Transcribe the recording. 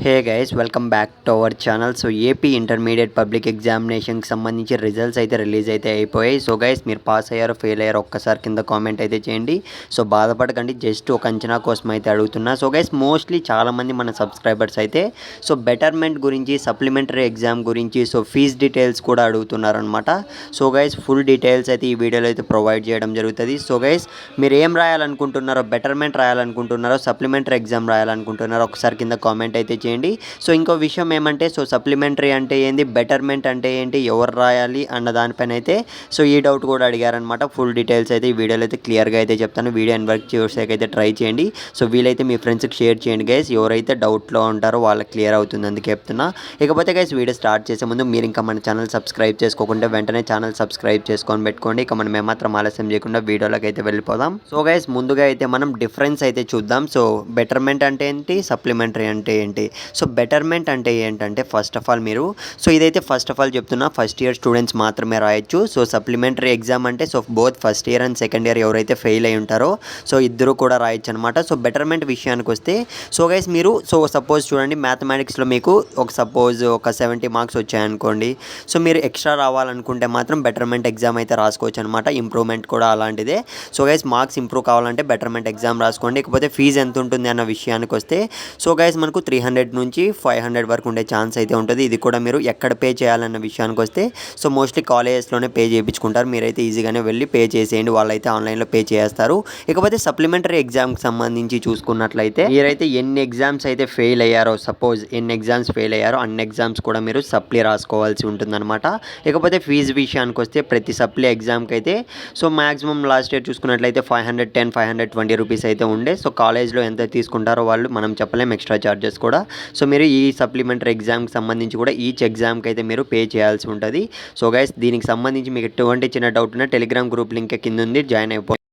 Hey guys welcome back to our channel. So AP intermediate public ఎగ్జామినేషన్కి సంబంధించి results అయితే release అయితే అయిపోయాయి. సో గైస్ మీరు పాస్ అయ్యారో ఫెయిల్ అయ్యారో ఒక్కసారి కింద కామెంట్ అయితే చేయండి. సో బాధపడకండి, జస్ట్ ఒక అంచనా కోసం అయితే అడుగుతున్నా. సో గైస్ మోస్ట్లీ చాలామంది మన సబ్స్క్రైబర్స్ అయితే సో బెటర్మెంట్ గురించి, సప్లిమెంటరీ ఎగ్జామ్ గురించి, సో ఫీజ్ డీటెయిల్స్ కూడా అడుగుతున్నారనమాట. సో గైస్ ఫుల్ డీటెయిల్స్ అయితే ఈ వీడియోలో అయితే ప్రొవైడ్ చేయడం జరుగుతుంది. సో గైస్ మీరు ఏం రాయాలనుకుంటున్నారో, బెటర్మెంట్ రాయాలనుకుంటున్నారో, సప్లిమెంటరీ ఎగ్జామ్ రాయాలనుకుంటున్నారో ఒకసారి కింద కామెంట్ అయితే చేయండి. సో ఇంకో విషయం ఏమంటే, సో సప్లిమెంటరీ అంటే ఏంది, బెటర్మెంట్ అంటే ఏంటి, ఎవరు రాయాలి అన్న దానిపైన అయితే సో ఈ డౌట్ కూడా అడిగారనమాట. ఫుల్ డీటెయిల్స్ అయితే ఈ వీడియోలో అయితే క్లియర్గా అయితే చెప్తాను. వీడియో వర్క్ చేసేకైతే ట్రై చేయండి. సో వీలైతే మీ ఫ్రెండ్స్కి షేర్ చేయండి గైస్. ఎవరైతే డౌట్లో ఉంటారో వాళ్ళకి క్లియర్ అవుతుంది, అందుకే చెప్తున్నా. ఇకపోతే గైస్ వీడియో స్టార్ట్ చేసే ముందు మీరు ఇంకా మన ఛానల్ సబ్స్క్రైబ్ చేసుకోకుంటే వెంటనే ఛానల్ సబ్స్క్రైబ్ చేసుకొని పెట్టుకోండి. ఇక మనం ఏమాత్రం ఆలస్యం చేయకుండా వీడియోలోకి అయితే వెళ్ళిపోదాం. సో గైస్ ముందుగా అయితే మనం డిఫరెన్స్ అయితే చూద్దాం. సో బెటర్మెంట్ అంటే ఏంటి, సప్లిమెంటరీ అంటే ఏంటి. సో బెటర్మెంట్ అంటే ఏంటంటే ఫస్ట్ ఆఫ్ ఆల్ మీరు, సో ఇదైతే ఫస్ట్ ఆఫ్ ఆల్ చెప్తున్నా, ఫస్ట్ ఇయర్ స్టూడెంట్స్ మాత్రమే రాయొచ్చు. సో సప్లిమెంటరీ ఎగ్జామ్ అంటే so both first year and second year ఎవరైతే ఫెయిల్ అయి ఉంటారో సో ఇద్దరు కూడా రాయొచ్చు అనమాట. సో బెటర్మెంట్ విషయానికి వస్తే, సో గైస్ మీరు సో సపోజ్ చూడండి, మ్యాథమెటిక్స్లో మీకు సపోజ్ ఒక 70 మార్క్స్ వచ్చాయనుకోండి. సో మీరు ఎక్స్ట్రా రావాలనుకుంటే మాత్రం బెటర్మెంట్ ఎగ్జామ్ అయితే రాసుకోవచ్చు అనమాట. ఇంప్రూవ్మెంట్ కూడా అలాంటిదే. సో గైస్ మార్క్స్ ఇంప్రూవ్ కావాలంటే బెటర్మెంట్ ఎగ్జామ్ రాసుకోండి. ఇకపోతే ఫీజు ఎంత ఉంటుంది అన్న విషయానికి వస్తే, సో గైస్ మనకు 300 నుంచి 500 వరకు ఉండే ఛాన్స్ అయితే ఉంటుంది. ఇది కూడా మీరు ఎక్కడ పే చేయాలన్న విషయానికి వస్తే, సో మోస్ట్లీ కాలేజెస్లోనే పే చేయించుకుంటారు. మీరైతే ఈజీగానే వెళ్ళి పే చేసేయండి, వాళ్ళైతే ఆన్లైన్లో పే చేస్తారు. ఇకపోతే సప్లిమెంటరీ ఎగ్జామ్కి సంబంధించి చూసుకున్నట్లయితే, మీరైతే ఎన్ని ఎగ్జామ్స్ అయితే ఫెయిల్ అయ్యారో, సపోజ్ ఎన్ని ఎగ్జామ్స్ ఫెయిల్ అయ్యారో అన్ని ఎగ్జామ్స్ కూడా మీరు సప్లీ రాసుకోవాల్సి ఉంటుందన్నమాట. ఇకపోతే ఫీజు విషయానికి వస్తే, ప్రతి సప్లీ ఎగ్జామ్కి అయితే సో మ్యాక్సిమం లాస్ట్ ఇయర్ చూసుకున్నట్లయితే 510, 520 రూపీస్ అయితే ఉండే. సో కాలేజ్లో ఎంత తీసుకుంటారో వాళ్ళు మనం చెప్పలేం, ఎక్స్ట్రా ఛార్జెస్ కూడా. సో మీరు ఈ సప్లిమెంటరీ ఎగ్జామ్కి సంబంధించి కూడా ఈచ్ ఎగ్జామ్కి అయితే మీరు పే చేయాల్సి ఉంటుంది. సో గైస్ దీనికి సంబంధించి మీకు ఎటువంటి చిన్న డౌట్ ఉన్నా టెలిగ్రామ్ గ్రూప్ లింక్ కింద ఉంది, జాయిన్ అయిపోయి